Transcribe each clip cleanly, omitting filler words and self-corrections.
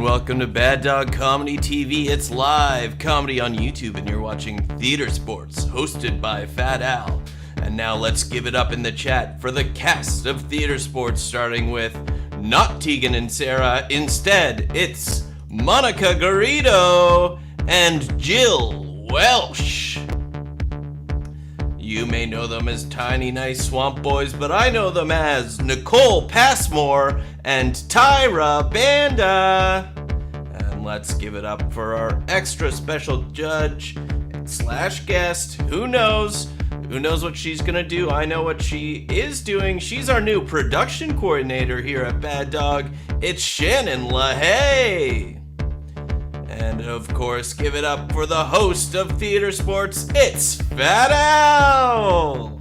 and welcome to Bad Dog Comedy TV. It's live comedy on YouTube, and you're watching Theatresports, hosted by Fat Al. And now let's give it up in the chat for the cast of Theatresports, starting with not Tegan and Sarah. Instead, it's Monica Garrido and Jill Welsh. You may know them as Tiny Nice Swamp Boys, but I know them as Nicole Passmore and Tyra Banda. And let's give it up for our extra special judge / guest. Who knows? Who knows what she's gonna do? I know what she is doing. She's our new production coordinator here at Bad Dog. It's Shannon LaHaye. And of course, give it up for the host of Theatresports, it's Fat Al!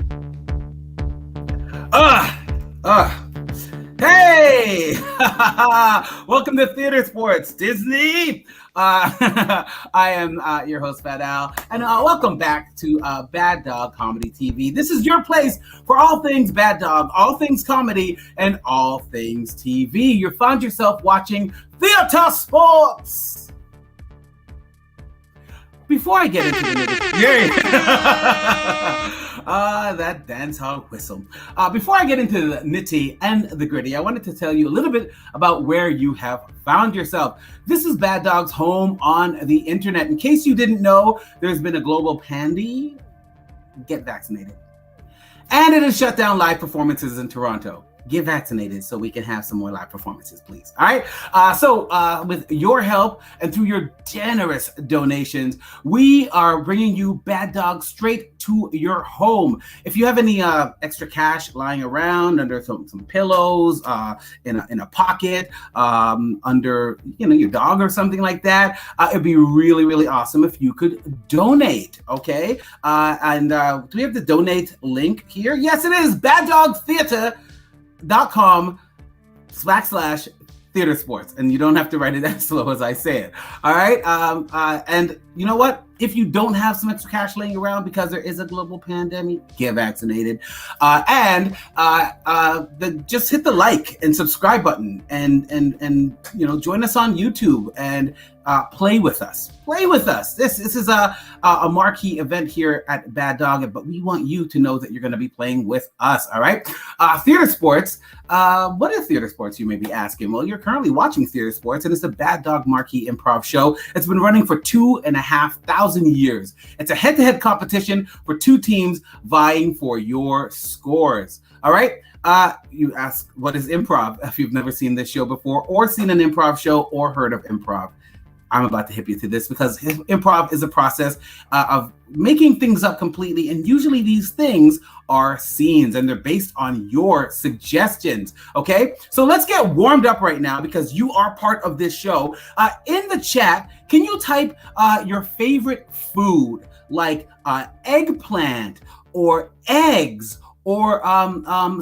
Hey! Welcome to Theatresports, Disney! I am your host, Fat Al, and welcome back to Bad Dog Comedy TV. This is your place for all things Bad Dog, all things comedy, and all things TV. You found yourself watching Theatresports! Before I get into the that dance hall whistle. Before I get into the nitty and the gritty, I wanted to tell you a little bit about where you have found yourself. This is Bad Dog's home on the internet. In case you didn't know, there's been a global pandemic. Get vaccinated. And it has shut down live performances in Toronto. Get vaccinated so we can have some more live performances, please. All right. So with your help and through your generous donations, we are bringing you Bad Dog straight to your home. If you have any extra cash lying around under some pillows, in a pocket, under your dog or something like that, it'd be really, really awesome if you could donate. Okay. And do we have the donate link here? Yes, it is. baddogtheater.com/Theatresports, and you don't have to write it as slow as I say it. All right. And you know what? If you don't have some extra cash laying around because there is a global pandemic, get vaccinated. Just hit the like and subscribe button, and join us on YouTube and play with us. Play with us. This is a marquee event here at Bad Dog, but we want you to know that you're going to be playing with us. All right. Theatresports. What is Theatresports, you may be asking? Well, you're currently watching Theatresports, and it's a Bad Dog marquee improv show. It's been running for 2,500 years. It's a head-to-head competition for two teams vying for your scores. All right. You ask, what is improv? If you've never seen this show before or seen an improv show or heard of improv, I'm about to hip you to this, because improv is a process of making things up completely. And usually these things are scenes, and they're based on your suggestions. Okay, so let's get warmed up right now, because you are part of this show. In the chat, can you type your favorite food, like eggplant or eggs, or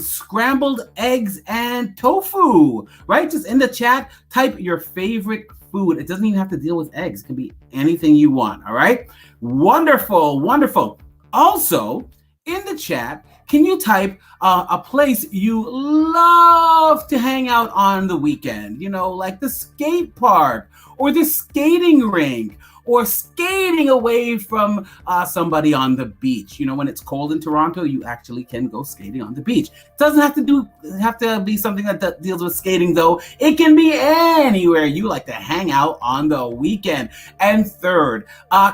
scrambled eggs and tofu, right? Just in the chat, type your favorite food. It doesn't even have to deal with eggs. It can be anything you want, all right? Wonderful, wonderful. Also, in the chat, can you type a place you love to hang out on the weekend? Like the skate park or the skating rink, or skating away from somebody on the beach. When it's cold in Toronto, you actually can go skating on the beach. It doesn't have to be something that deals with skating, though. It can be anywhere you like to hang out on the weekend. And third,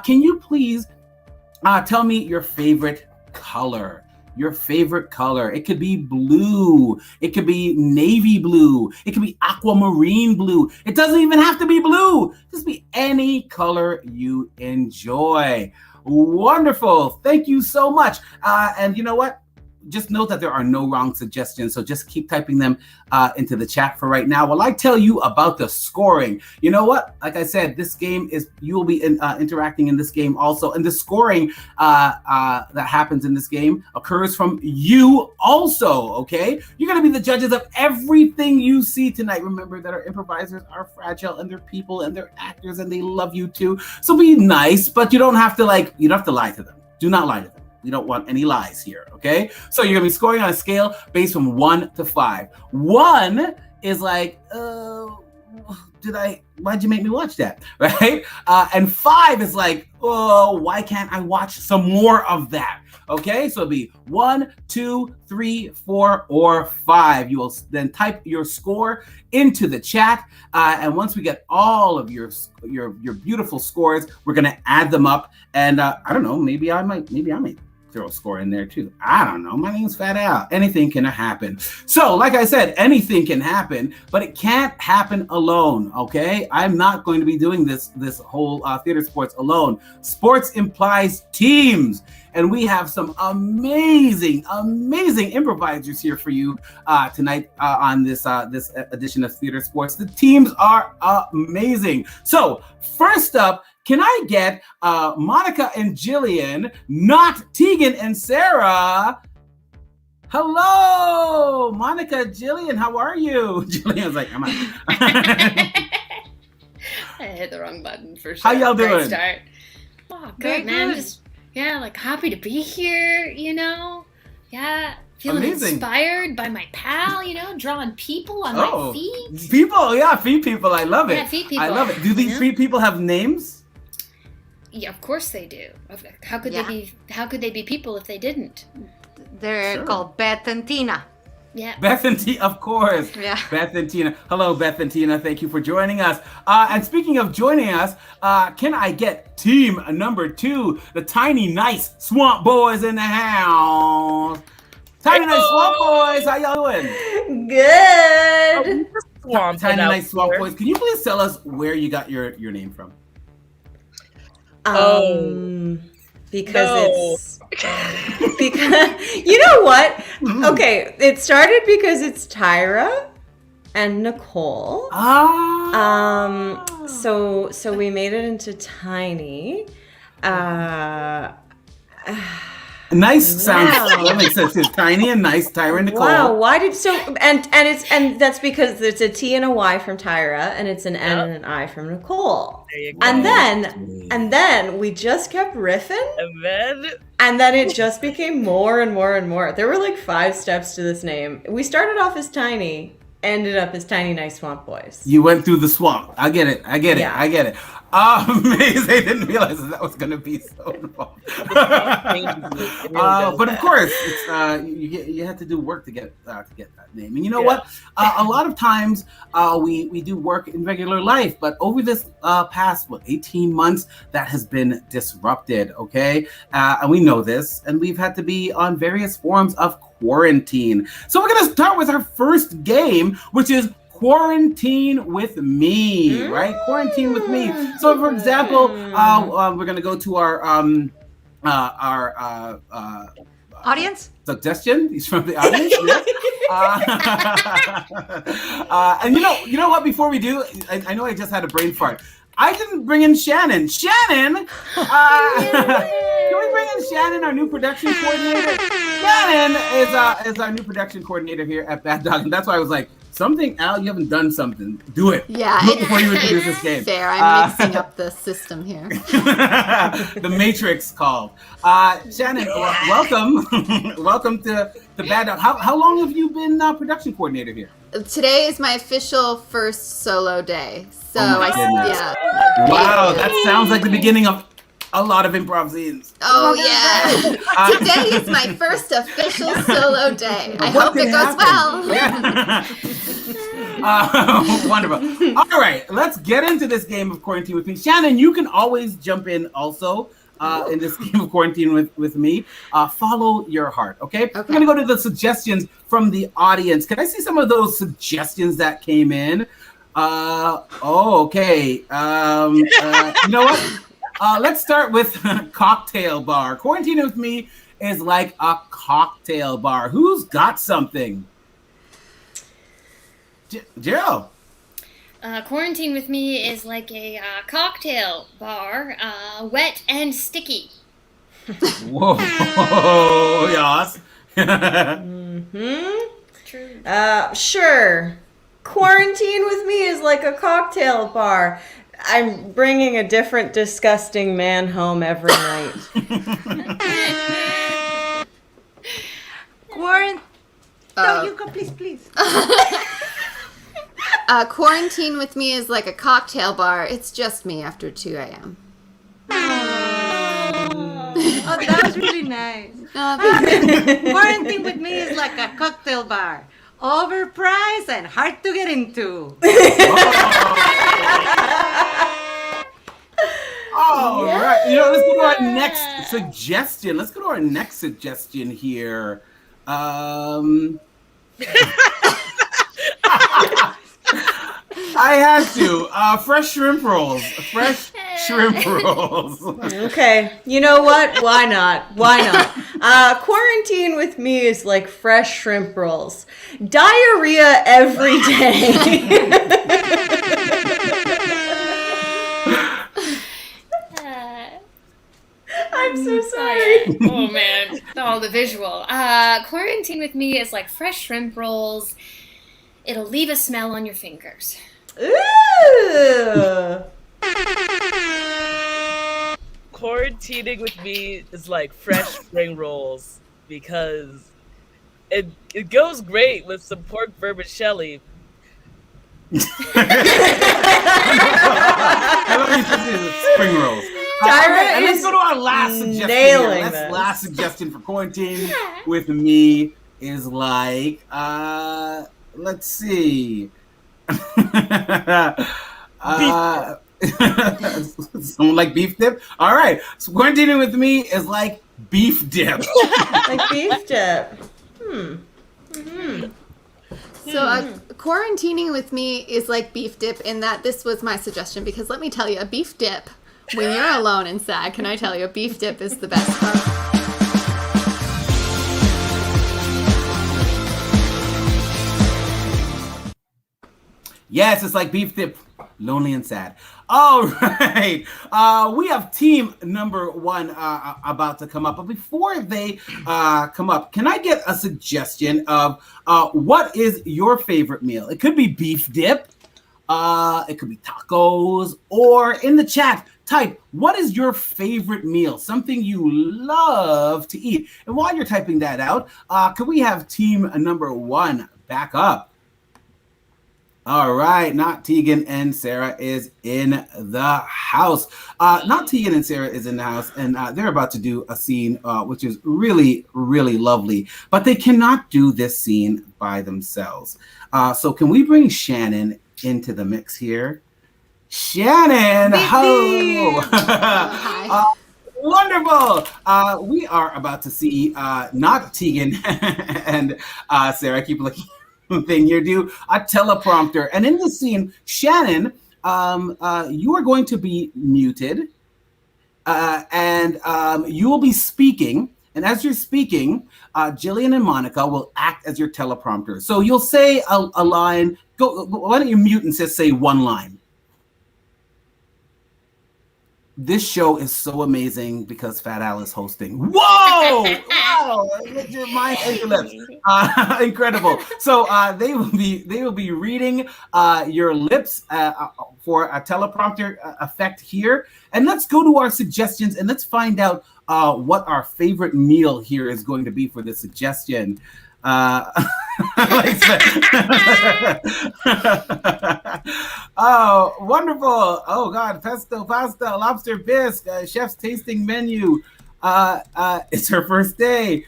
can you please tell me your favorite color? Your favorite color. It could be blue. It could be navy blue. It could be aquamarine blue. It doesn't even have to be blue. Just be any color you enjoy. Wonderful. Thank you so much. And you know what? Just note that there are no wrong suggestions, so just keep typing them into the chat for right now while I tell you about the scoring. You know what? Like I said, this game you will be interacting in this game also, and the scoring that happens in this game occurs from you also, okay? You're going to be the judges of everything you see tonight. Remember that our improvisers are fragile, and they're people, and they're actors, and they love you too. So be nice, but you don't have to lie to them. Do not lie to them. We don't want any lies here, okay? So you're gonna be scoring on a scale based from 1 to 5. 1 is like, why'd you make me watch that? Right? And 5 is like, oh, why can't I watch some more of that? Okay, so it'll be 1, 2, 3, 4, or 5. You will then type your score into the chat, and once we get all of your beautiful scores, we're gonna add them up. And I don't know, maybe I might throw a score in there too. I don't know. My name's Fat Al. Anything can happen. So, like I said, anything can happen, but it can't happen alone. Okay, I'm not going to be doing this whole theater sports alone. Sports implies teams. And we have some amazing improvisers here for you tonight on this edition of Theater Sports. The teams are amazing. So first up, can I get Monica and Jillian, not Tegan and Sarah? Hello, Monica, Jillian, how are you? Jillian's like, I'm out. I hit the wrong button for sure. How y'all doing? Great start. Oh, good, man. Good. Like happy to be here, Yeah, feeling Amazing. Inspired by my pal, drawing people on my feet. People, yeah, feet people. I love it. Yeah, feet people. I love it. Do these feet people have names? Yeah, of course they do. How could they be people if they didn't? They're called Beth and Tina. Yeah. Beth and Tina, of course. Yeah. Beth and Tina. Hello, Beth and Tina. Thank you for joining us. And speaking of joining us, can I get team number 2, the Tiny Nice Swamp Boys in the house? Tiny Nice Swamp Boys, how y'all doing? Good. Tiny Nice Swamp Boys, can you please tell us where you got your name from? Because you know what? Okay, it started because it's Tyra and Nicole. So we made it into Tiny. Nice sounds. That makes sense. It's Tiny and Nice, Tyra and Nicole. Wow, why did and that's because it's a T and a Y from Tyra, and it's an N and an I from Nicole. There you go. And then we just kept riffing, and then it just became more and more and more. There were like 5 steps to this name. We started off as Tiny, ended up as Tiny Nice Swamp Boys. You went through the swamp. I get it. Yeah. I get it. Amazing. I didn't realize that was going to be so involved. But of course, it's you have to do work to get that name. And you know what? A lot of times we do work in regular life, but over this past 18 months, that has been disrupted. Okay, and we know this, and we've had to be on various forms of quarantine. So we're going to start with our first game, which is Quarantine with Me, right? Quarantine with Me. So, for example, we're gonna go to our Audience? Suggestion. He's from the audience. And you know what? Before we do, I know I just had a brain fart. I didn't bring in Shannon. Shannon, can we bring in Shannon, our new production coordinator? Shannon is our new production coordinator here at Bad Dog, and that's why I was like, something, Al, you haven't done something. Do it. Yeah, Do it before you introduce this game. Fair. I'm mixing up the system here. The Matrix called. Shannon, welcome. Welcome to Bad Dog. How long have you been production coordinator here? Today is my official first solo day. So Wow, that sounds like the beginning of a lot of improv scenes. Oh yeah. Today is my first official solo day. I hope it goes well. Wonderful. All right, let's get into this game of Quarantine with Me. Shannon, you can always jump in also in this game of Quarantine with Me. Follow your heart, okay? We're going to go to the suggestions from the audience. Can I see some of those suggestions that came in? Okay. You know what? Let's start with cocktail bar. Quarantine with Me is like a cocktail bar. Who's got something? Jill. Quarantine with Me is like a cocktail bar, wet and sticky. Whoa, yes. True. Sure. Quarantine with Me is like a cocktail bar. I'm bringing a different disgusting man home every night. No, you go, please. Quarantine with me is like a cocktail bar. It's just me after 2 a.m. Oh, that was really nice. Quarantine with me is like a cocktail bar. Overpriced and hard to get into. All right. You know, let's go to our next suggestion. Here. I had to. Fresh shrimp rolls. Okay, you know what? Why not? Quarantine with me is like fresh shrimp rolls. Diarrhea every day. I'm so sorry. Oh man. Oh, the visual. Quarantine with me is like fresh shrimp rolls. It'll leave a smell on your fingers. Ooh. Quarantining with me is like fresh spring rolls because it goes great with some pork vermicelli. I love you spring rolls. Tyra and let's go to our last suggestion. nailing this. Last suggestion for quarantine with me is like, let's see. Someone like beef dip? All right. So quarantining with me is like beef dip. Like beef dip. So quarantining with me is like beef dip in that this was my suggestion because let me tell you, a beef dip, when you're alone and sad, can I tell you, a beef dip is the best part. Yes, it's like beef dip, lonely and sad. All right. We have team number one about to come up. But before they come up, can I get a suggestion of what is your favorite meal? It could be beef dip. It could be tacos. Or in the chat, type, what is your favorite meal? Something you love to eat. And while you're typing that out, could we have team number one back up? All right, Not Tegan and Sarah is in the house. Not Tegan and Sarah is in the house, and they're about to do a scene which is really, really lovely. But they cannot do this scene by themselves. So can we bring Shannon into the mix here? Shannon, hello. Hi. Wonderful. We are about to see Not Tegan and Sarah. I keep looking. Thing here, do a teleprompter, and in the scene, Shannon, you are going to be muted, and you will be speaking. And as you're speaking, Jillian and Monica will act as your teleprompter. So you'll say a line. Go. Why don't you mute and just say one line? This show is so amazing because Fat Al is hosting. Whoa! Wow! Let your mind and your lips. Incredible. So they will be reading your lips for a teleprompter effect here. And let's go to our suggestions and let's find out what our favorite meal here is going to be for this suggestion. Oh, wonderful. Oh God, pesto, pasta, lobster bisque, chef's tasting menu. It's her first day.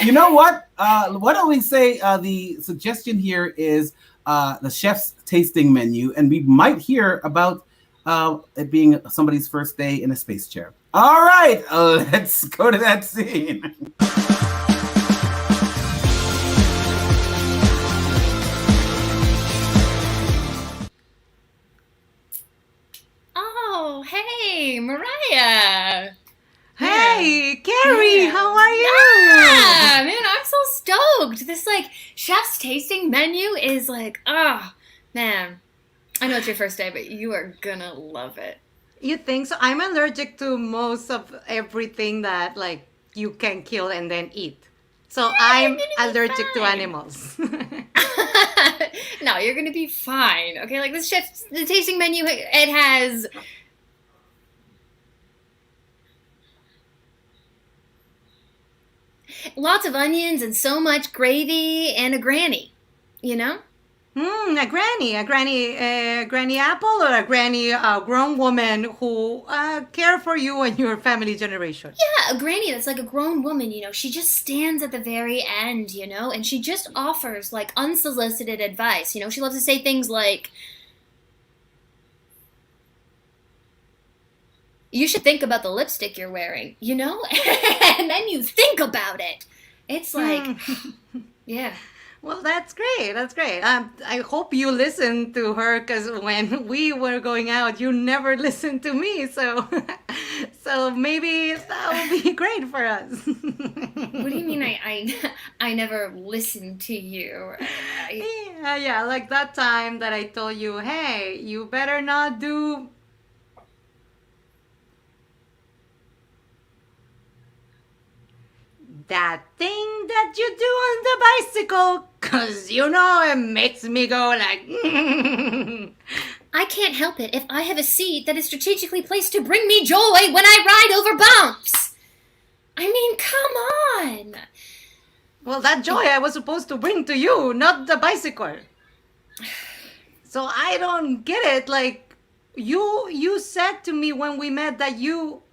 You know what? Why don't we say the suggestion here is the chef's tasting menu, and we might hear about it being somebody's first day in a space chair. All right, let's go to that scene. Oh, hey, Mariah. Hey, Carrie, how are you? Yeah, man, I'm so stoked. This chef's tasting menu is man. I know it's your first day, but you are gonna love it. You think so? I'm allergic to most of everything that you can kill and then eat. So I'm allergic to animals. No, you're gonna be fine. Okay, the tasting menu, it has lots of onions and so much gravy and a granny, you know? A granny apple, or a granny grown woman who care for you and your family generation. Yeah, a granny that's like a grown woman, she just stands at the very end, and she just offers like unsolicited advice. She loves to say things like, you should think about the lipstick you're wearing, and then you think about it. It's like, yeah. Well, that's great. That's great. I hope you listened to her, because when we were going out, you never listened to me. So, so maybe that would be great for us. What do you mean I never listened to you? Yeah, like that time that I told you, hey, you better not do... that thing that you do on the bicycle, because it makes me go like... I can't help it if I have a seat that is strategically placed to bring me joy when I ride over bumps. I mean, come on. Well, that joy I was supposed to bring to you, not the bicycle. So I don't get it. Like, you said to me when we met that you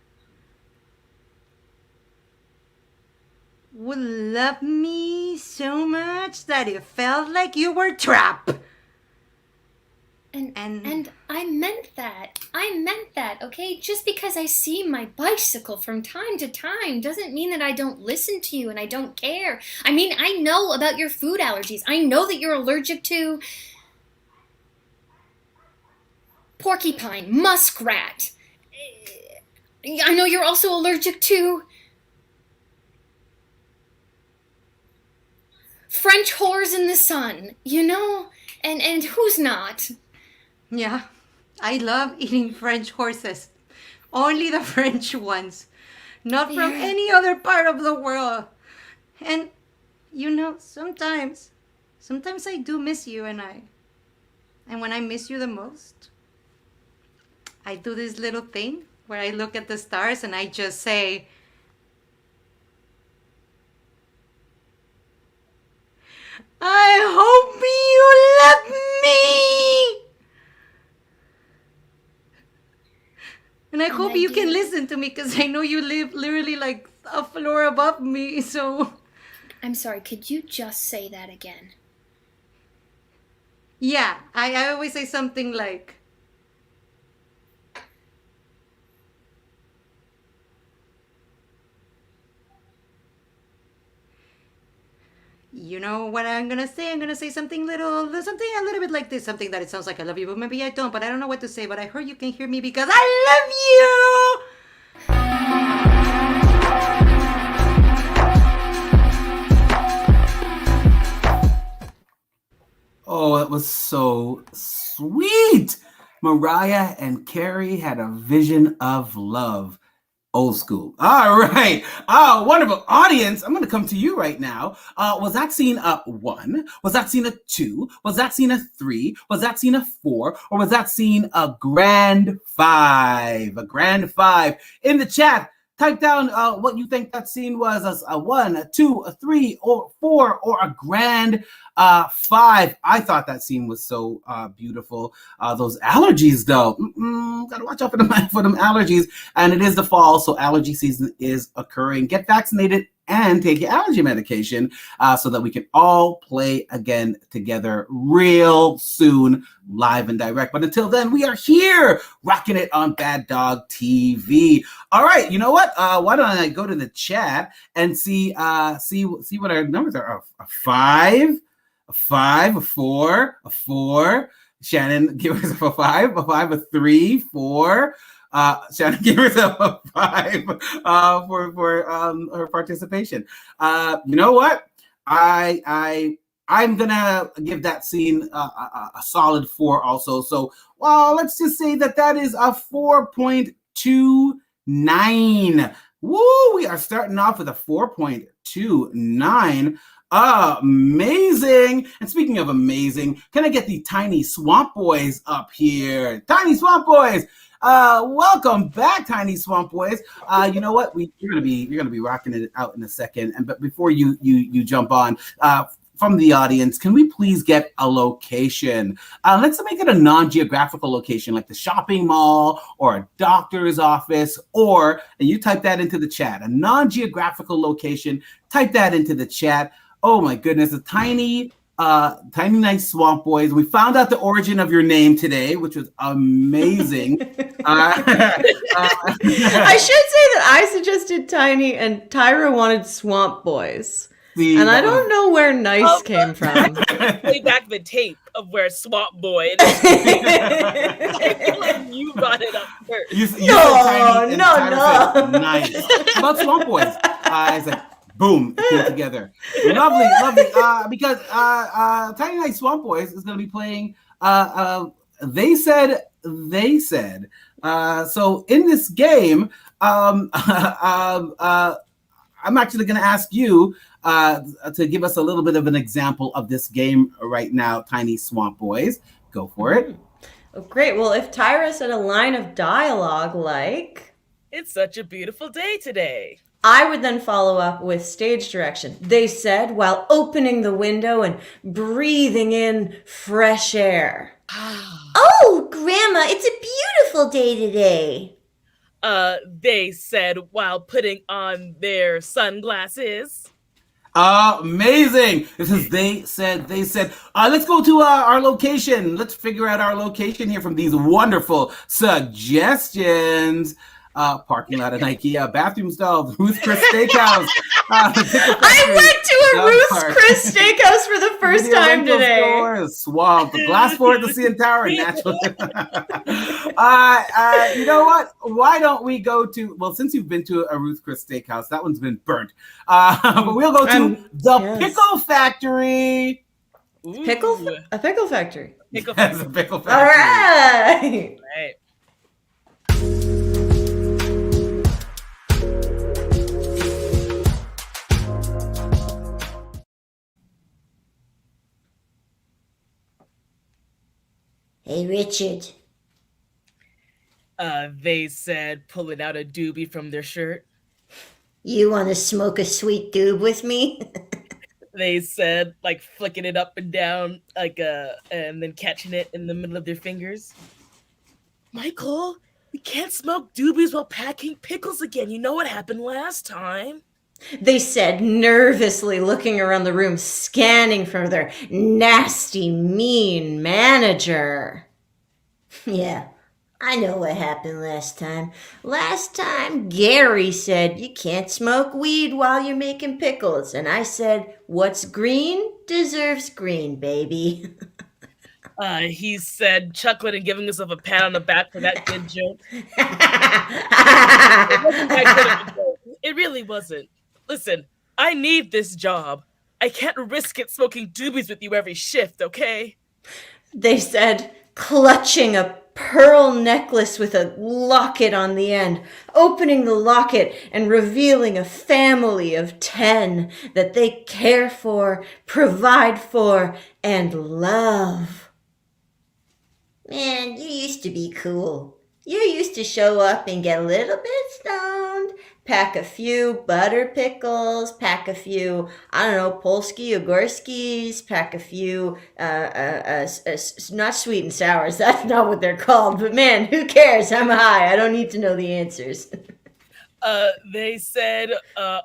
would love me so much that it felt like you were trapped. And I meant that. Okay? Just because I see my bicycle from time to time doesn't mean that I don't listen to you and I don't care. I mean, I know about your food allergies. I know that you're allergic to porcupine, muskrat. I know you're also allergic to French whores in the sun, and who's not? Yeah, I love eating French horses. Only the French ones. Not from any other part of the world. And, sometimes I do miss you, and when I miss you the most, I do this little thing where I look at the stars and I just say, I hope you love me. And I hope you can listen to me, because I know you live literally like a floor above me, so... I'm sorry, could you just say that again? Yeah, I always say something like... You know what I'm gonna say? I'm gonna say something a little bit like this. Something that it sounds like I love you, but maybe I don't. But I don't know what to say. But I heard you can hear me because I love you! Oh, it was so sweet! Mariah and Carrie had a vision of love. Old school. All right. Wonderful audience. I'm going to come to you right now. Was that scene a 1? Was that scene a 2? Was that scene a 3? Was that scene a 4? Or was that scene a grand 5? A grand 5. In the chat, type down what you think that scene was, a 1, a 2, a 3, or 4, or a grand 5. I thought that scene was so beautiful. Those allergies, though, gotta watch out for them allergies. And it is the fall, so allergy season is occurring. Get vaccinated and take your allergy medication so that we can all play again together real soon, live and direct. But until then, we are here rocking it on Bad Dog TV. All right, you know what? Why don't I go to the chat and see what our numbers are? A 5, a 5, a 4, a 4. Shannon, give herself a 5, a 3, 4. Shannon gave herself a 5 for her participation. You know what? I'm gonna give that scene a solid 4 also. So, well, let's just say that is a 4.29. Woo! We are starting off with a 4.29. Amazing. And speaking of amazing, can I get the Tiny Swamp Boys up here? Tiny Swamp Boys. Welcome back, Tiny Swamp Boys. You know what? You're gonna be rocking it out in a second. But before you jump on, from the audience, can we please get a location? Let's make it a non-geographical location, like the shopping mall or a doctor's office, and you type that into the chat, a non-geographical location. Type that into the chat. Oh my goodness, a tiny nice swamp boys. We found out the origin of your name today, which was amazing. I should say that I suggested tiny and Tyra wanted swamp boys. See, and I don't know where nice came from. Play back the tape of where Swamp Boy. You brought it up first. You said tiny, no. Said, nice. About swamp boys. It's like boom, it came together. Lovely. Because Tiny Night Swamp Boys is going to be playing. They said. So in this game, I'm actually going to ask you to give us a little bit of an example of this game right now, Tiny Swamp Boys. Go for it. Oh, great. Well, if Tyra said a line of dialogue like, "It's such a beautiful day today," I would then follow up with stage direction. They said while opening the window and breathing in fresh air. Oh, Grandma, it's a beautiful day today. They said while putting on their sunglasses. Amazing. This is they said. Let's go to our location. Let's figure out our location here from these wonderful suggestions. Parking lot at IKEA, bathroom stalls, Ruth's Chris Steakhouse. I went to a Ruth's Chris Steakhouse for the first time today. Stores, swamp, the glass floor at the CN Tower, naturally. You know what? Why don't we go to, well, since you've been to a Ruth's Chris Steakhouse, that one's been burnt. But we'll go to the Pickle Factory. A pickle factory. Pickle Yes, a pickle factory. All right. Right. Hey, Richard. They said pulling out a doobie from their shirt. You want to smoke a sweet doob with me? They said like flicking it up and down, and then catching it in the middle of their fingers. Michael, we can't smoke doobies while packing pickles again. You know what happened last time. They said, nervously looking around the room, scanning for their nasty, mean manager. Yeah, I know what happened last time. Last time, Gary said you can't smoke weed while you're making pickles. And I said, what's green deserves green, baby. He said, chuckling and giving himself a pat on the back for that good joke. It wasn't that good of a joke. It really wasn't. Listen, I need this job. I can't risk it smoking doobies with you every shift, okay? They said, clutching a pearl necklace with a locket on the end, opening the locket and revealing a family of 10 that they care for, provide for, and love. Man, you used to be cool. You used to show up and get a little bit stoned, pack a few butter pickles, pack a few, I don't know, Polsky Ugorskis, pack a few, not sweet and sours, that's not what they're called, but man, who cares? I'm high, I don't need to know the answers. They said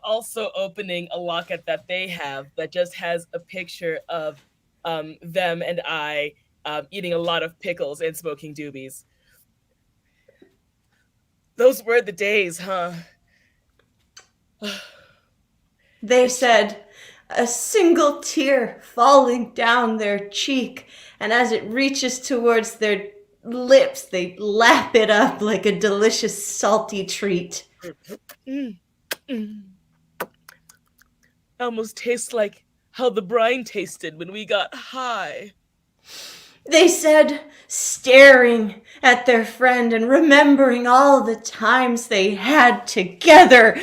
also opening a locket that they have that just has a picture of them and I eating a lot of pickles and smoking doobies. Those were the days, huh? They said, a single tear falling down their cheek, and as it reaches towards their lips, they lap it up like a delicious salty treat. Almost tastes like how the brine tasted when we got high. They said, staring at their friend and remembering all the times they had together,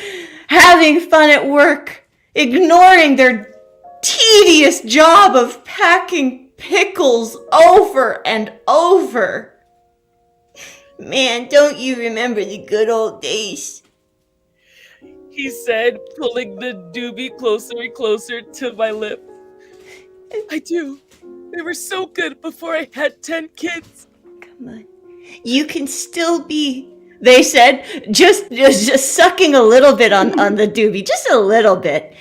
having fun at work, ignoring their tedious job of packing pickles over and over. Man, don't you remember the good old days? He said, pulling the doobie closer and closer to my lip. I do. They were so good before I had 10 kids. Come on. You can still be, they said, just sucking a little bit on the doobie, just a little bit.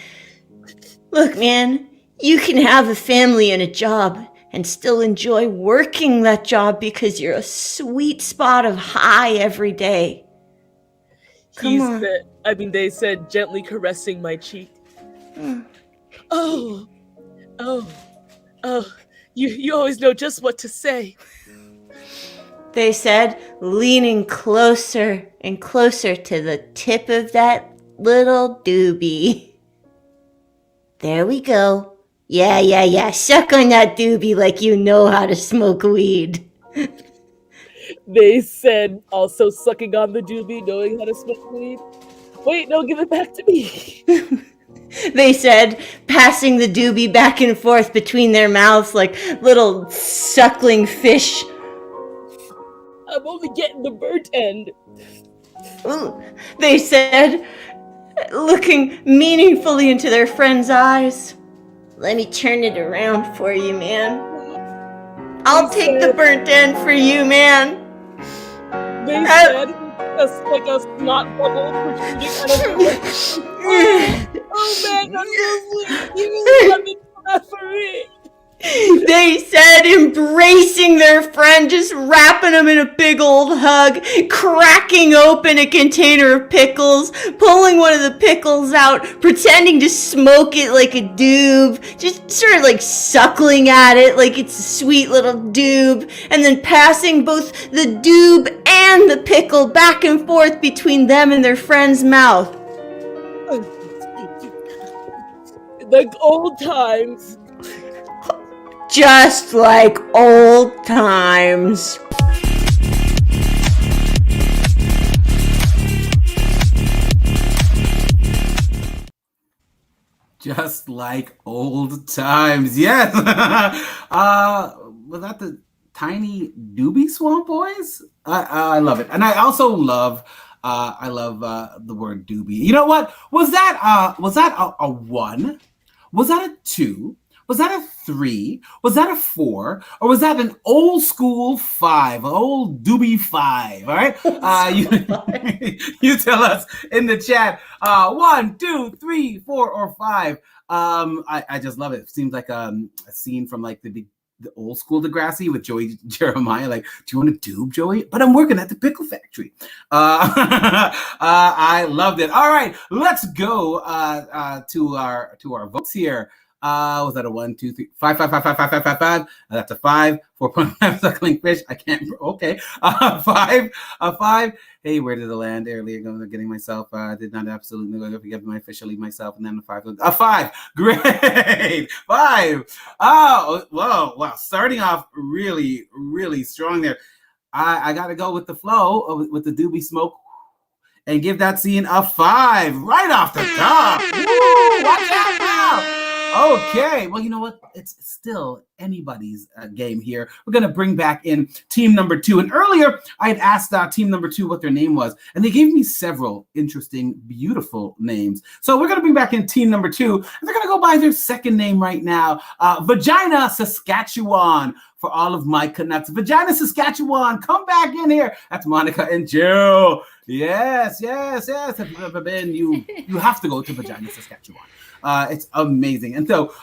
Look, man, you can have a family and a job and still enjoy working that job because you're a sweet spot of high every day. Come on. They said, gently caressing my cheek. Oh, you always know just what to say. They said, leaning closer and closer to the tip of that little doobie. There we go. Yeah. Suck on that doobie like you know how to smoke weed. They said, also sucking on the doobie, knowing how to smoke weed. Wait, no, give it back to me. They said, passing the doobie back and forth between their mouths like little suckling fish. I'm only getting the burnt end. Ooh. They said, looking meaningfully into their friend's eyes. Let me turn it around for you, man. I'll take the burnt end for you, man. They said, like a snot bubble protruding out of the Oh man, that's so sweet. You really love it for me. They said, embracing their friend, just wrapping him in a big old hug, cracking open a container of pickles, pulling one of the pickles out, pretending to smoke it like a doob, just sort of like suckling at it like it's a sweet little doob, and then passing both the doob and the pickle back and forth between them and their friend's mouth. Like old times. Just like old times. Just like old times. Yes. Was that the Tiny Doobie Swamp Boys? I love it. And I also love the word doobie. You know what? Was that a 1? Was that a 2? Was that a 3? Was that a 4? Or was that an old school 5? An old doobie 5? All right. You tell us in the chat. 1, 2, 3, 4, or 5. I just love it. It seems like a scene from like the old school Degrassi with Joey Jeremiah. Like, do you want to doob, Joey? But I'm working at the pickle factory. I loved it. All right, let's go to our votes here. Was that a 1, 2, 3, 5, 5, 5, 5, 5, 5, 5, 5? That's a 5. 4.5 suckling fish. I can't. Okay. 5. 5. Hey, where did it land earlier? Getting myself. Did not absolutely forget my officially myself, and then a 5. Great. 5. Oh, whoa, wow. Starting off really, really strong there. I got to go with the flow with the doobie smoke and give that scene a 5 right off the top. Woo, watch out now. Okay, well, you know what? It's still anybody's game here. We're going to bring back in team number 2. And earlier, I had asked team number 2 what their name was, and they gave me several interesting, beautiful names. So we're going to bring back in team number 2, and they're going to go by their second name right now, Vagina Saskatchewan. For all of my Canucks, Vagina Saskatchewan, come back in here. That's Monica and Jill. Yes. If you've ever been, you have to go to Vagina Saskatchewan. It's amazing. And so,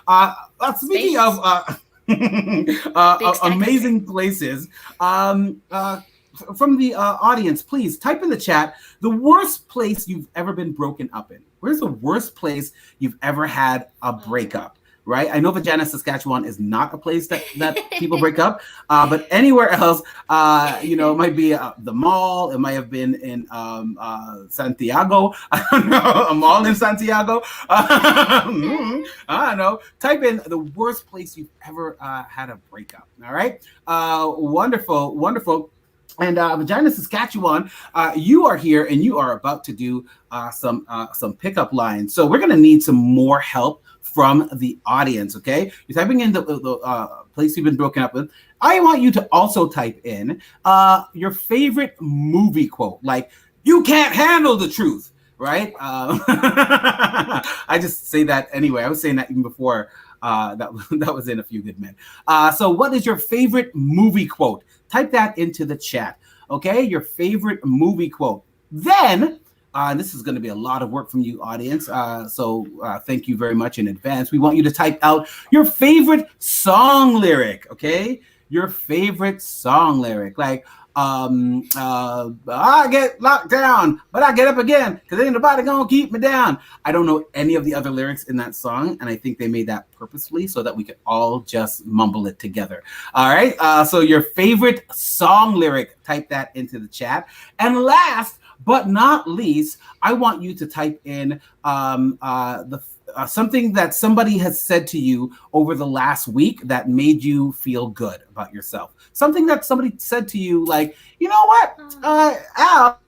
speaking of amazing places, from the audience, please type in the chat the worst place you've ever been broken up in. Where's the worst place you've ever had a breakup? Right? I know Vagina, Saskatchewan is not a place that people break up, but anywhere else, it might be the mall. It might have been in Santiago. I don't know, a mall in Santiago. I don't know. Type in the worst place you've ever had a breakup. All right? Wonderful. And Vagina, Saskatchewan, you are here and you are about to do some pickup lines. So we're going to need some more help from the audience, okay? You're typing in the place you've been broken up with. I want you to also type in your favorite movie quote, like, you can't handle the truth, right? I just say that anyway. I was saying that even before that was in A Few Good Men. So what is your favorite movie quote? Type that into the chat. Okay, your favorite movie quote. Then, this is going to be a lot of work from you, audience. So thank you very much in advance. We want you to type out your favorite song lyric. Okay, your favorite song lyric, like I get locked down, but I get up again because ain't nobody gonna keep me down. I don't know any of the other lyrics in that song, and I think they made that purposefully so that we could all just mumble it together. All right, so your favorite song lyric, type that into the chat. And last but not least, I want you to type in something that somebody has said to you over the last week that made you feel good about yourself. Something that somebody said to you, like, you know what, Al,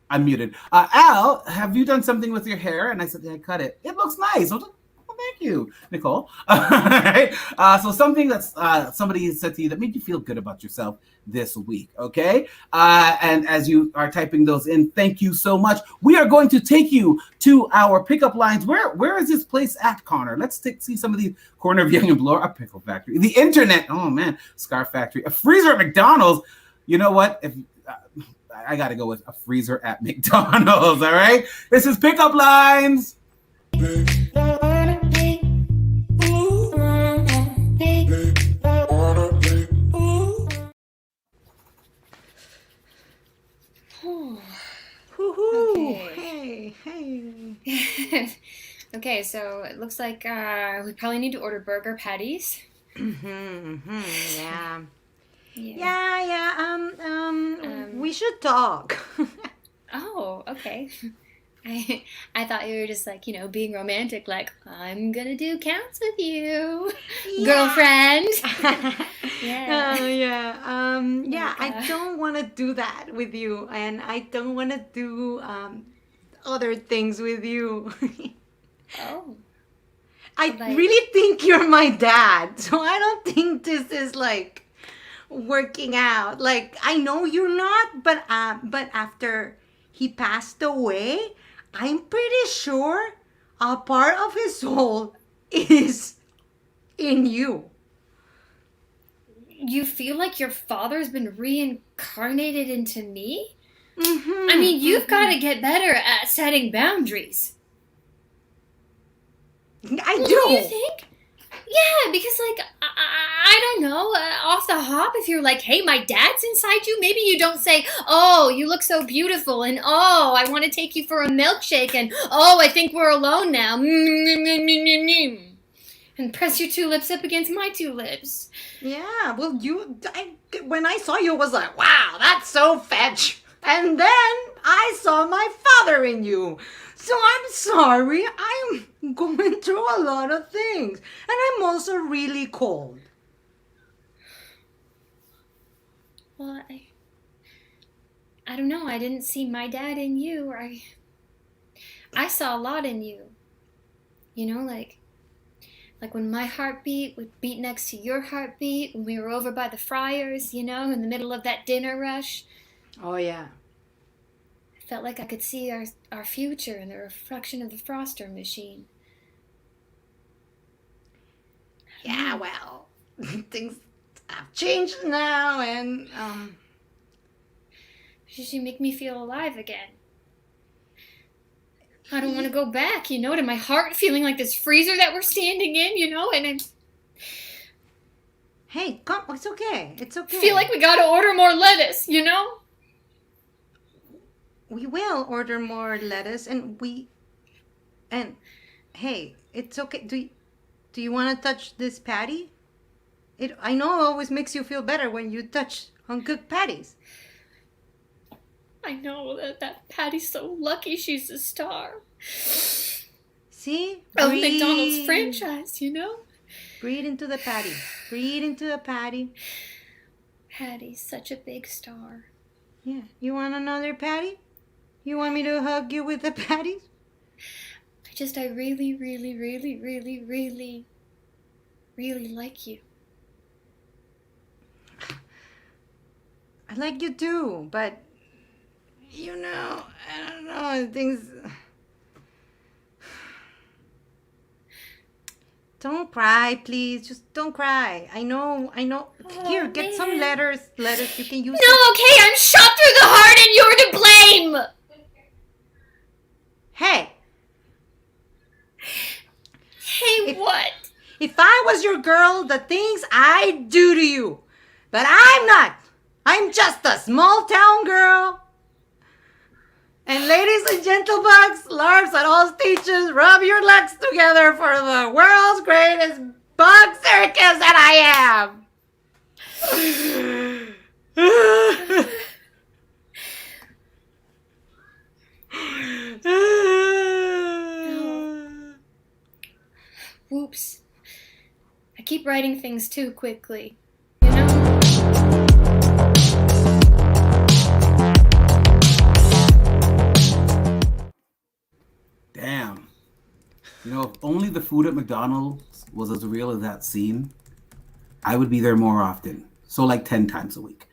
I'm muted. Al, have you done something with your hair? And I said, yeah, I cut it. It looks nice. I was like, well, thank you, Nicole. Right? So something that's somebody said to you that made you feel good about yourself this week, okay? And as you are typing those in, thank you so much. We are going to take you to our pickup lines. Where is this place at, Connor? Let's see some of the corner of Young and Bloor, a pickle factory, the internet, oh man, Scarf Factory, a freezer at McDonald's. You know what? If I got to go with a freezer at McDonald's, all right? This is Pickup Lines. Hey. Okay, so it looks like we probably need to order burger patties. Yeah. Yeah. We should talk. Oh, okay. I thought you were just like, being romantic, like, I'm gonna do counts with you, girlfriend. Yeah. I don't want to do that with you, and I don't want to do other things with you. Oh. I really think you're my dad, so I don't think this is like working out. Like, I know you're not, but after he passed away, I'm pretty sure a part of his soul is in you. You feel like your father's been reincarnated into me? Mm-hmm. I mean, you've got to get better at setting boundaries. I do. Do you think? Yeah, because I don't know, off the hop, if you're like, hey, my dad's inside you, maybe you don't say, oh, you look so beautiful, and oh, I want to take you for a milkshake, and oh, I think we're alone now, and press your two lips up against my two lips. Yeah, well, when I saw you, I was like, wow, that's so fetch. And then I saw my father in you. So I'm sorry, I'm going through a lot of things. And I'm also really cold. Well, I don't know, I didn't see my dad in you, or I saw a lot in you. Like when my heartbeat would beat next to your heartbeat, when we were over by the Friars, in the middle of that dinner rush. Oh, yeah. I felt like I could see our future in the reflection of the Froster machine. Yeah, well, things have changed now, and, You make me feel alive again. I don't want to go back, to my heart feeling like this freezer that we're standing in, and I Hey, come, it's okay. It's okay. feel like we gotta order more lettuce, We will order more lettuce, and hey, it's okay. Do you want to touch this patty? I know it always makes you feel better when you touch uncooked patties. I know that Patty's so lucky she's a star. See? Of McDonald's franchise, Breathe into the patty. Breathe into the patty. Patty's such a big star. Yeah. You want another patty? You want me to hug you with the patties? I really, really, really, really, really, really like you. I like you too, but I don't know, things. Don't cry, please. Just don't cry. I know. Here, get some letters. Letters you can use. No, okay, I'm shot through the heart and you're to blame! Hey, Hey, what? if I was your girl, the things I'd do to you. But I'm not. I'm just a small town girl. And ladies and gentlebugs, larps and all stages, rub your legs together for the world's greatest bug circus that I am. Whoops. I keep writing things too quickly. You know? Damn. You know, if only the food at McDonald's was as real as that scene, I would be there more often. So like 10 times a week.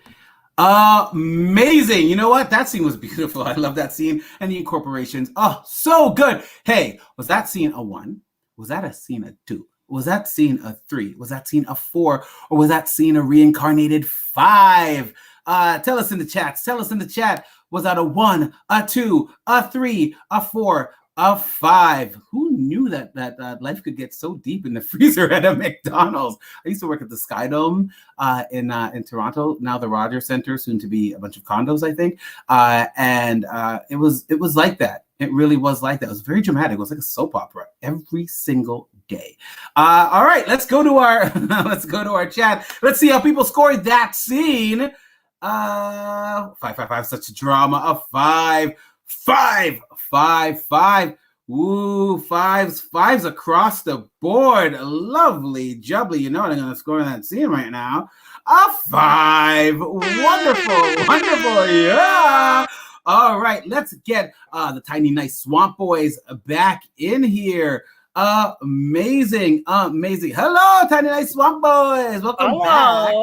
Amazing. You know what? That scene was beautiful. I love that scene and the incorporations. Oh, so good. Hey, was that scene a 1? Was that a scene a 2? Was that scene a 3? Was that scene a 4? Or was that scene a reincarnated 5? Tell us in the chat. Tell us in the chat. Was that a 1, a 2, a 3, a 4, a 5? Who knew that life could get so deep in the freezer at a McDonald's? I used to work at the Sky Dome in Toronto, now the Rogers Centre, soon to be a bunch of condos, I think. And it was like that. It really was like that. It was very dramatic. It was like a soap opera every single day. All right, let's go to our chat. Let's see how people scored that scene. 5, 5, 5, such a drama. A 5, 5, 5, 5. Ooh, fives across the board. Lovely jubbly. You know what I'm going to score in that scene right now. A 5. Wonderful. Yeah. All right, let's get the Tiny Nice Swamp Boys back in here. Amazing. Hello, Tiny Nice Swamp Boys. Welcome back.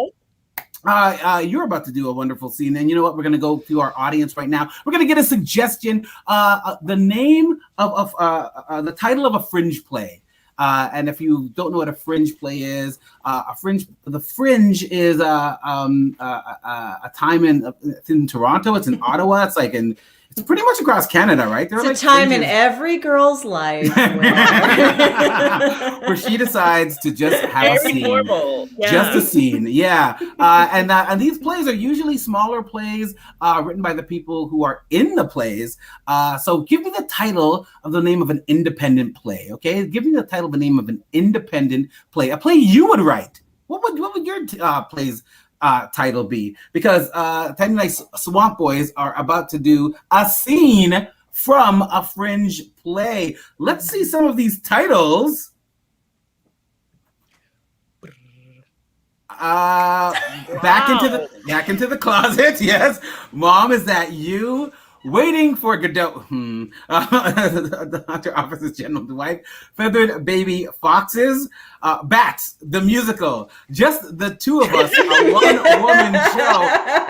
You're about to do a wonderful scene, and you know what? We're going to go to our audience right now. We're going to get a suggestion. The name of the title of a fringe play. And if you don't know what a fringe play is, the fringe is a time in Toronto. It's in Ottawa. It's pretty much across Canada, right? It's like a time in every girl's life where she decides to just have a scene. Normal. Yeah. Just a scene, yeah. And these plays are usually smaller plays written by the people who are in the plays. So give me the title of the name of an independent play, okay? Give me the title of the name of an independent play, a play you would write. What would your plays title be? Because Tiny Nice Swamp Boys are about to do a scene from a fringe play. Let's see some of these titles. Back into the closet. Yes, Mom, is that you? Waiting for Godot. The Hunter Office's General Dwight. Feathered Baby Foxes. Bats, the musical. Just the two of us, a one-woman show.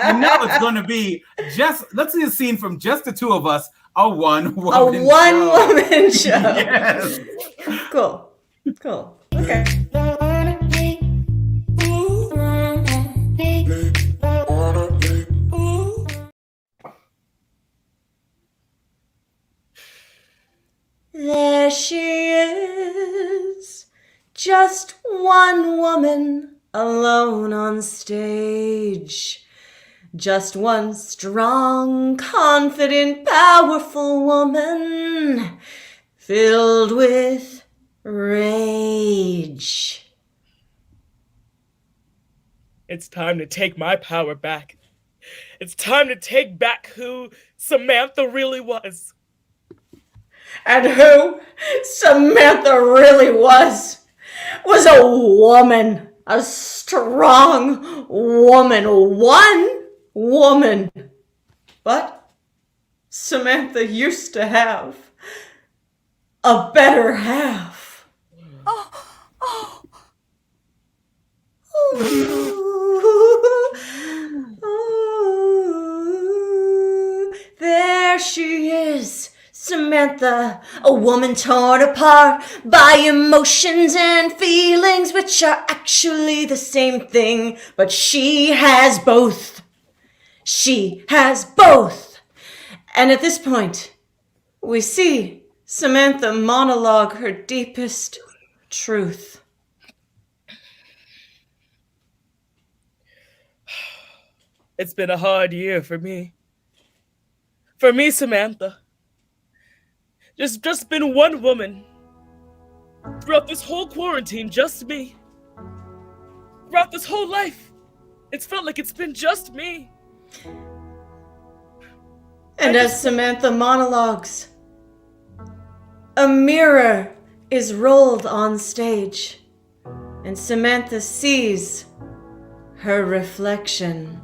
You know it's going to be let's see a scene from just the two of us, a one-woman show. Yes. Cool. Okay. There she is, just one woman alone on stage. Just one strong, confident, powerful woman filled with rage. It's time to take my power back. It's time to take back who Samantha really was. And who Samantha really was a woman, a strong woman, one woman. But Samantha used to have a better half. There she is, Samantha, a woman torn apart by emotions and feelings which are actually the same thing, but she has both. She has both. And at this point, we see Samantha monologue her deepest truth. It's been a hard year for me. For me, Samantha. Just been one woman. Throughout this whole quarantine, just me. Throughout this whole life, it's felt like it's been just me. And as Samantha monologues, a mirror is rolled on stage, and Samantha sees her reflection.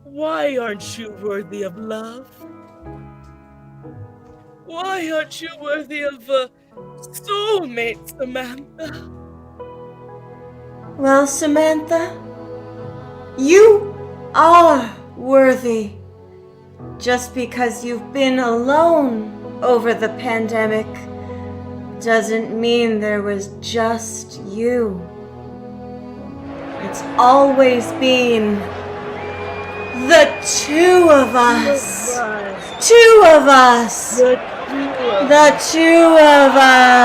Why aren't you worthy of love? Why aren't you worthy of a soulmate, Samantha? Well, Samantha, you are worthy. Just because you've been alone over the pandemic doesn't mean there was just you. It's always been the two of us. Two of us. The two of us.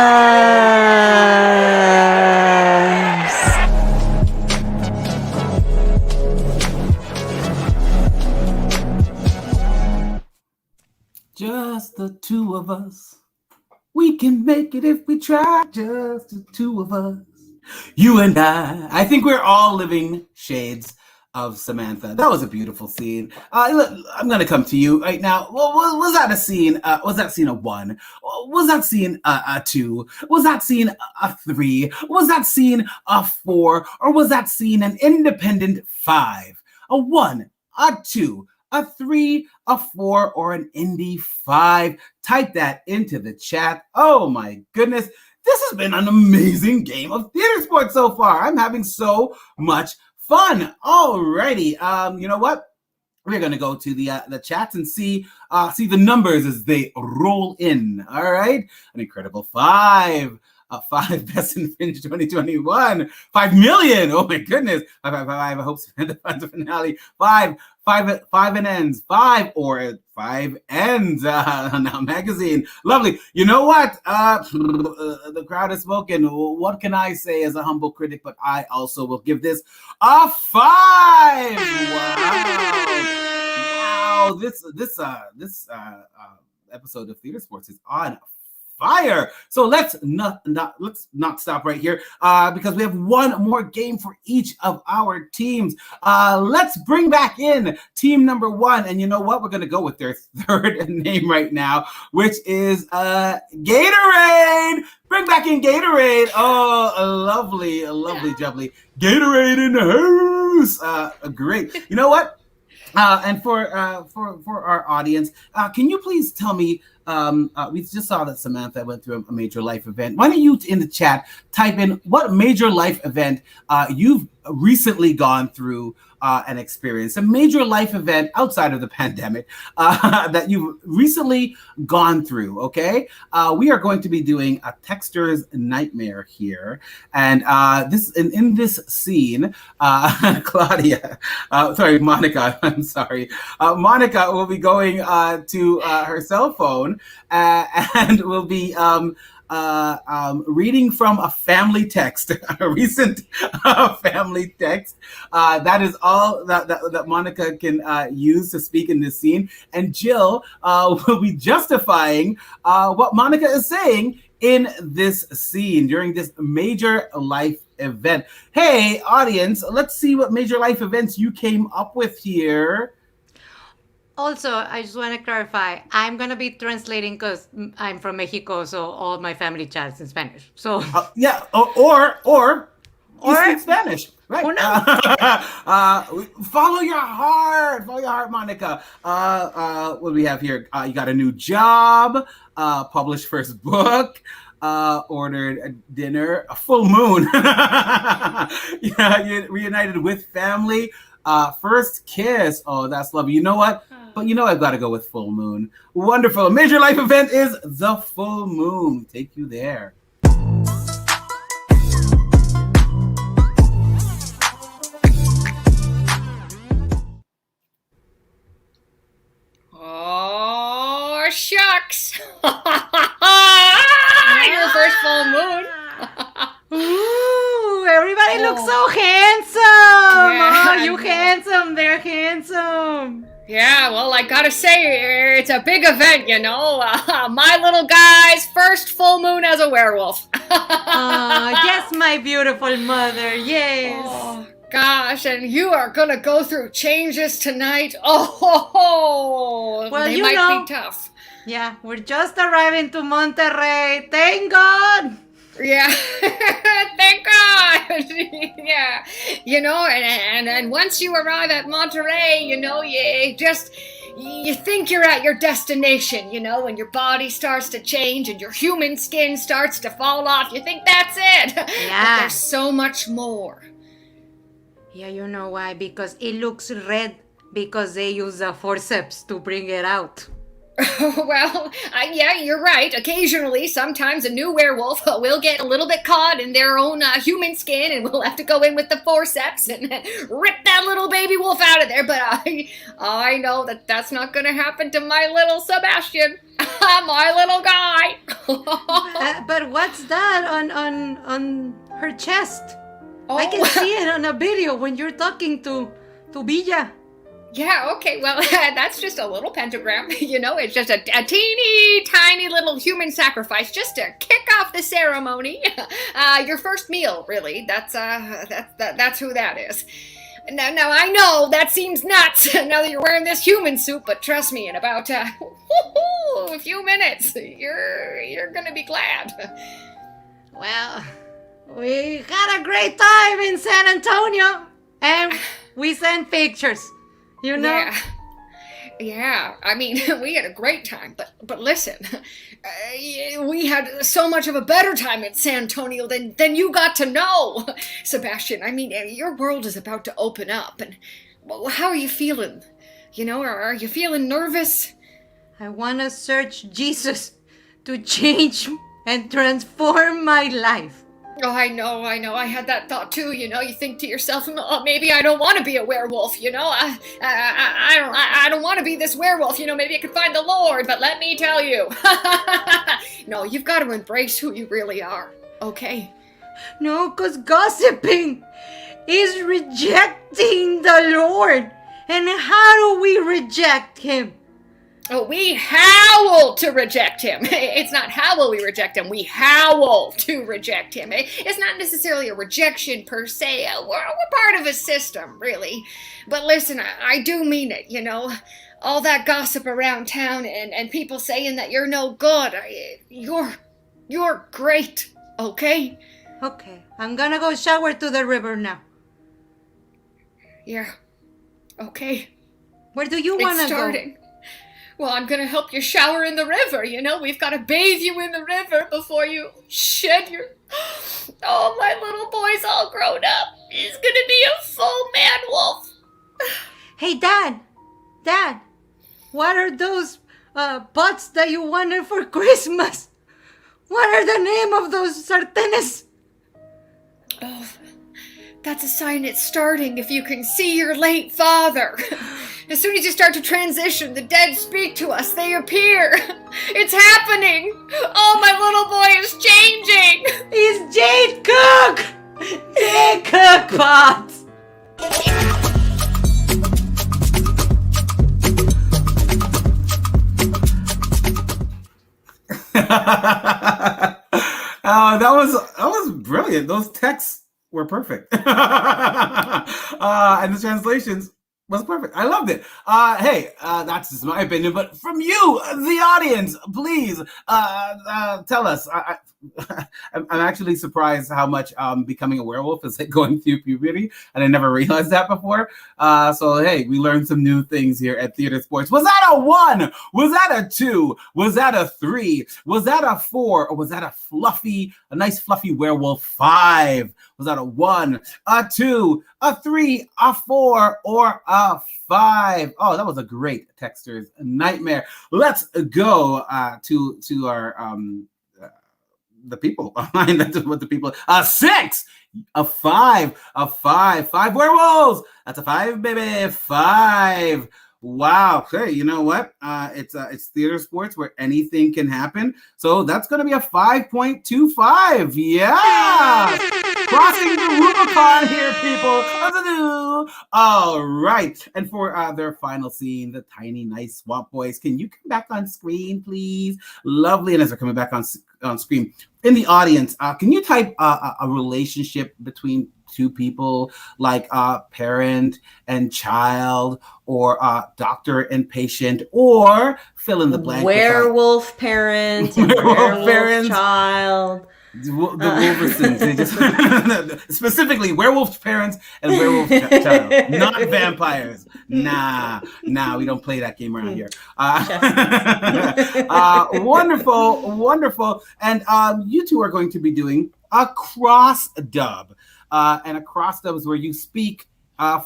Just the two of us. We can make it if we try. Just the two of us. You and I. I think we're all living shades of Samantha. That was a beautiful scene. I'm going to come to you right now. Was that a scene? Was that scene a 1? Was that scene a 2? Was that scene a 3? Was that scene a 4? Or was that scene an independent 5? A 1, a 2, a 3, a 4, or an indie 5? Type that into the chat. Oh my goodness. This has been an amazing game of Theatresports so far. I'm having so much fun. Alrighty. You know what? We're gonna go to the chats and see the numbers as they roll in. All right. An incredible 5. 5 Best in Fringe 2021. 5 million. Oh my goodness. 5. I hope the finale. 5 and ends. 5 or 5 ends. Now magazine. Lovely. You know what? The crowd has spoken. What can I say as a humble critic? But I also will give this a 5. Wow. This episode of Theatresports is on fire. So let's not stop right here because we have one more game for each of our teams. Let's bring back in team number 1, and you know what? We're gonna go with their third name right now, which is Gatorade. Bring back in Gatorade. Oh, a lovely, jubbly Gatorade in the house. Great. You know what? And for our audience, can you please tell me? We just saw that Samantha went through a major life event. Why don't you, in the chat, type in what major life event you've recently gone through and experienced, a major life event outside of the pandemic that you've recently gone through, okay? We are going to be doing a texter's nightmare here. And this in this scene, Monica, I'm sorry. Monica will be going to her cell phone and will be reading from a family text, a recent family text. That is all that Monica can use to speak in this scene. And Jill will be justifying what Monica is saying in this scene during this major life event. Hey, audience, let's see what major life events you came up with here. Also, I just want to clarify, I'm going to be translating because I'm from Mexico, so all my family chats in Spanish. So yeah, or you speak Spanish, right? Follow your heart, Monica. What do we have here? You got a new job, published first book, ordered a dinner, a full moon. Yeah, you reunited with family. First kiss. Oh, that's lovely. You know what? but I've got to go with full moon. Wonderful. A major life event is the full moon. Take you there. Oh, shucks. Your first full moon. Ooh, everybody looks so handsome. Yeah, Oh, you handsome. They're handsome. Yeah, well, I gotta say, it's a big event, my little guy's first full moon as a werewolf. Yes, my beautiful mother. Yes. Oh, gosh, and you are gonna go through changes tonight. Oh, Well, they might be tough. Yeah, we're just arriving to Monterrey. Thank God. Yeah, thank God. Yeah, and once you arrive at Monterey, you think you're at your destination, when your body starts to change and your human skin starts to fall off. You think that's it. Yeah. But there's so much more. Yeah, you know why? Because it looks red because they use the forceps to bring it out. Well, yeah, you're right. Occasionally, sometimes a new werewolf will get a little bit caught in their own human skin, and we'll have to go in with the forceps and rip that little baby wolf out of there. But I know that's not going to happen to my little Sebastian, my little guy. But what's that on her chest? Oh. I can see it on a video when you're talking to Villa. Yeah, okay, well, that's just a little pentagram, it's just a teeny tiny little human sacrifice just to kick off the ceremony. Your first meal, really, that's who that is. Now I know that seems nuts now that you're wearing this human suit, but trust me, in about a few minutes, you're gonna be glad. Well, we had a great time in San Antonio, and we sent pictures. Yeah. I mean, we had a great time, but listen, we had so much of a better time at San Antonio than you got to know, Sebastian. I mean, your world is about to open up, and how are you feeling? Are you feeling nervous? I want to search Jesus to change and transform my life. Oh, I know. I had that thought too. You think to yourself, oh, maybe I don't want to be a werewolf. I don't want to be this werewolf. Maybe I could find the Lord. But let me tell you, no, you've got to embrace who you really are. Okay. No, because gossiping is rejecting the Lord. And how do we reject him? Oh, we howl to reject him. It's not how will we reject him. We howl to reject him. It's not necessarily a rejection per se. We're part of a system, really. But listen, I do mean it, All that gossip around town and people saying that you're no good. You're great, okay? Okay, I'm gonna go shower to the river now. Yeah, okay. Where do you wanna It's starting. go? Well, I'm gonna help you shower in the river, We've got to bathe you in the river before you shed your... Oh, my little boy's all grown up. He's gonna be a full man wolf. Hey, Dad, what are those pots that you wanted for Christmas? What are the name of those sartenes? Oh, that's a sign it's starting if you can see your late father. As soon as you start to transition, the dead speak to us. They appear. It's happening. Oh, my little boy is changing. It's Jade Cook! Jade Cook pots! That was brilliant. Those texts were perfect. And the translations was perfect. I loved it. Hey, that's just my opinion, but from you, the audience, please tell us. I'm actually surprised how much becoming a werewolf is like going through puberty, and I never realized that before. So hey, we learned some new things here at Theatresports. Was that a 1? Was that a 2? Was that a 3? Was that a 4? Or was that a nice fluffy werewolf 5? Was that a 1, a 2, a 3, a 4, or a 5? Oh, that was a great texter's nightmare. Let's go to our the people online. That's what the people. 6, a 5, a 5 werewolves. That's a 5, baby. 5. Wow. Hey, you know what? It's Theatresports where anything can happen. So that's gonna be a 5.25. Yeah. Crossing the Rubicon here, people. All right. And for their final scene, the tiny, nice Swamp Boys, can you come back on screen, please? Lovely. And as they're coming back on screen, in the audience, can you type a relationship between two people, like parent and child, or doctor and patient, or fill in the blank? Werewolf parent and werewolf child. The Wolversons, they just specifically werewolf parents and werewolf child, not vampires. Nah, we don't play that game around here. Wonderful. And you two are going to be doing a cross dub. And a cross dub is where you speak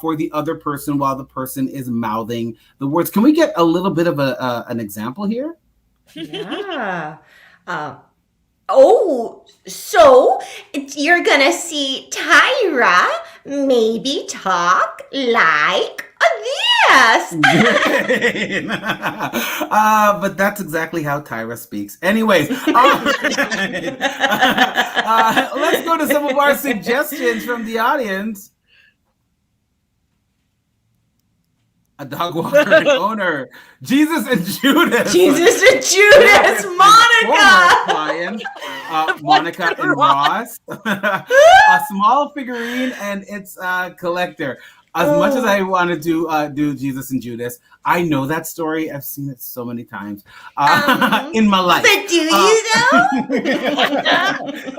for the other person while the person is mouthing the words. Can we get a little bit of an example here? Yeah. So you're gonna see Tyra maybe talk like this. But that's exactly how Tyra speaks. Anyways, let's go to some of our suggestions from the audience. A dog walker owner. Jesus and Judas. Monica. Client, Monica and Ross. A small figurine and its collector. As much as I want to do Jesus and Judas, I know that story. I've seen it so many times in my life. But do you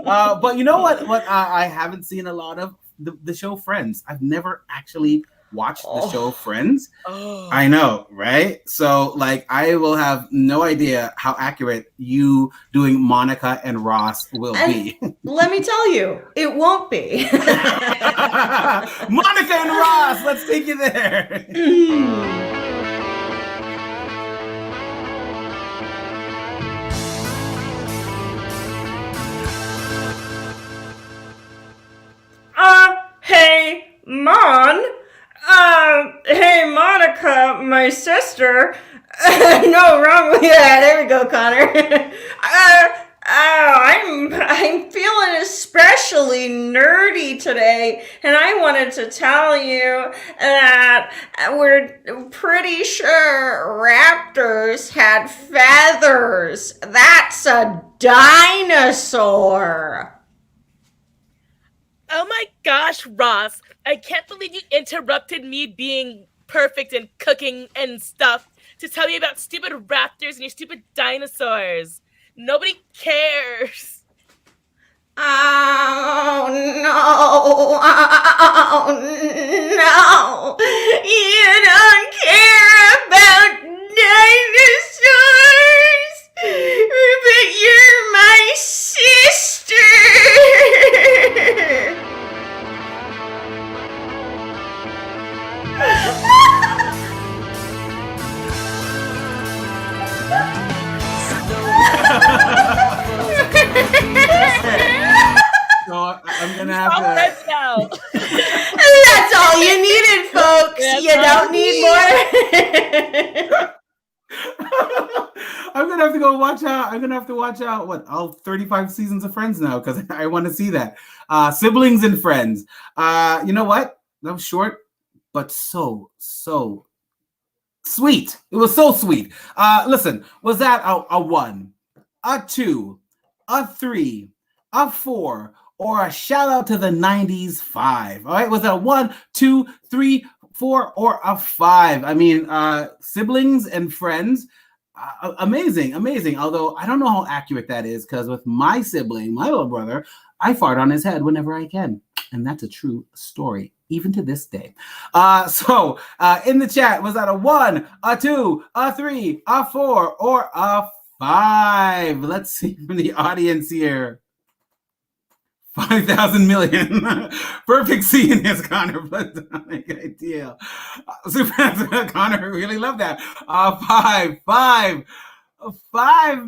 though? But you know what I haven't seen a lot of? The show Friends. I've never actually watched the show Friends. I know, right? So like I will have no idea how accurate you doing Monica and Ross will be. Let me tell you, it won't be. Monica and Ross, let's take you there. Hey, Mon. Hey, Monica, my sister. No, wrong with that. There we go, Connor. I'm feeling especially nerdy today, and I wanted to tell you that we're pretty sure raptors had feathers. That's a dinosaur. Oh my gosh, Ross. I can't believe you interrupted me being perfect and cooking and stuff to tell me about stupid raptors and your stupid dinosaurs. Nobody cares. Oh no. You don't care about dinosaurs, but you're my sister. So I'm gonna have to. Now. That's all you needed, folks. You don't need more. I'm gonna have to go watch out. I'm gonna have to watch out all 35 seasons of Friends now because I want to see that. Siblings and Friends. You know what? That was short, but so sweet. It was so sweet. Listen, was that a 1, a 2, a 3, a 4, or a shout out to the 90s 5? All right, was that a 1, 2, 3, 4, or a 5? I mean, Siblings and Friends. Amazing. Although I don't know how accurate that is, because with my sibling, my little brother, I fart on his head whenever I can. And that's a true story, even to this day. So in the chat, was that a 1, a 2, a 3, a 4, or a 5? Let's see from the audience here. 5,000 million. Perfect scene, yes, Connor. Platonic ideal. Super Connor, really love that. 5,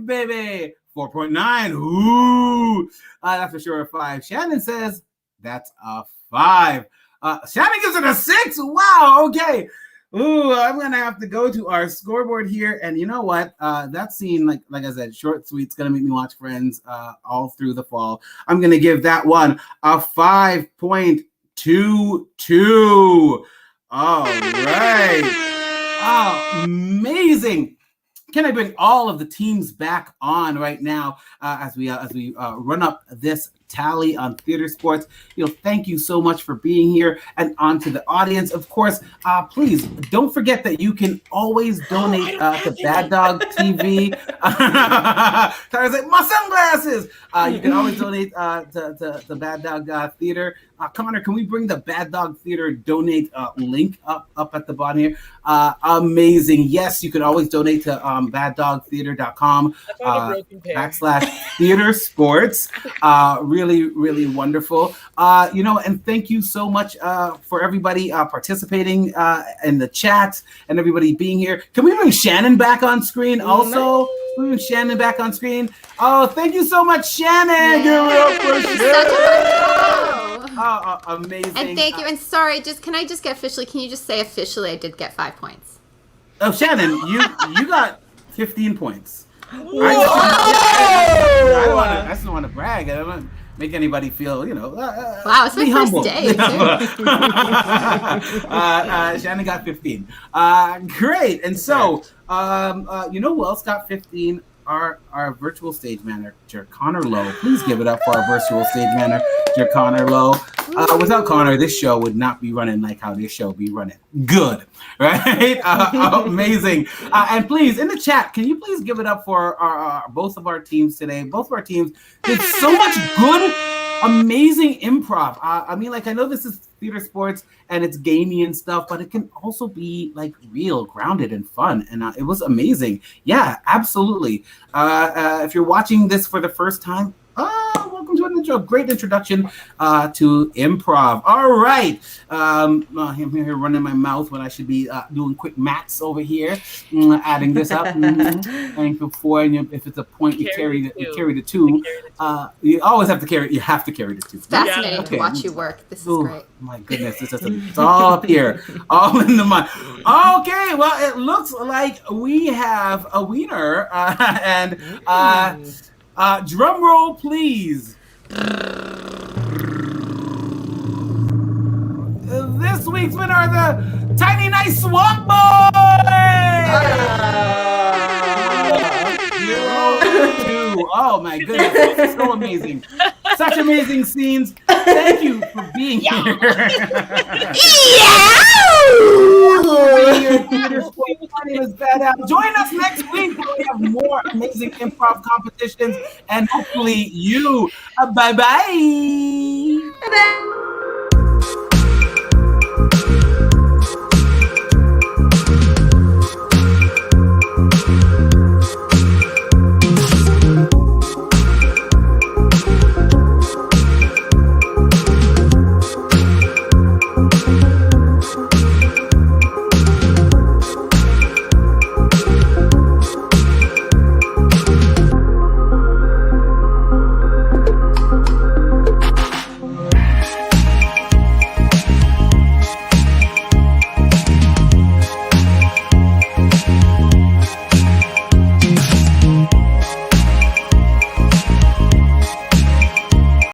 baby. 4.9. Ooh. That's for sure a 5. Shannon says that's a 5. Shannon gives it a 6. Wow. Okay. Ooh, I'm gonna have to go to our scoreboard here, and you know what? That scene, like I said, short, sweet. It's gonna make me watch Friends all through the fall. I'm gonna give that one a 5.22. All right. Oh, amazing. Can I bring all of the teams back on right now as we run up this tally on Theatresports? Thank you so much for being here, and on to the audience. Of course, please don't forget that you can always donate to Bad Dog TV. Tyra's like, my sunglasses. You can always donate to Bad Dog Theater. Connor, can we bring the Bad Dog Theater donate link up at the bottom here? Amazing. Yes, you can always donate to baddogtheater.com /Theatresports. Really wonderful. And thank you so much for everybody participating in the chat and everybody being here. Can we bring Shannon back on screen also? Can we bring Shannon back on screen? Oh, thank you so much, Shannon. Give it up for Shannon. Oh, amazing. And thank you. And sorry, can I just get officially, can you just say officially I did get 5 points? Oh, Shannon, you got 15 points. I just don't want to brag. I don't want to make anybody feel, wow, it's my humble. First day. Shannon got 15. Great. And so, who else got 15? Our virtual stage manager, Connor Lowe. Please give it up for our virtual stage manager, Connor Lowe. Without Connor, this show would not be running like how this show be running. Good, right? Amazing. And please, in the chat, can you please give it up for both of our teams today? Both of our teams did so much good, amazing improv. I know this is Theatresports and it's gamey and stuff, but it can also be like real, grounded, and fun. And it was amazing. Yeah, absolutely. If you're watching this for the first time, welcome to another great introduction to improv. All right. I'm here running my mouth when I should be doing quick maths over here, adding this up. And before, and if it's a point, you carry the 2. You always have to carry. You have to carry the 2. It's fascinating to watch you work. This is great. My goodness, it's all up here, all in the mind. Okay, well, it looks like we have a winner, and drum roll, please. This week's winner are the Tiny Nice Swamp Boys! 0-2. Oh my goodness, this is so amazing. Such amazing scenes. Thank you for being here. My name is Badass. Join us next week where we have more amazing improv competitions and hopefully you. Bye-bye.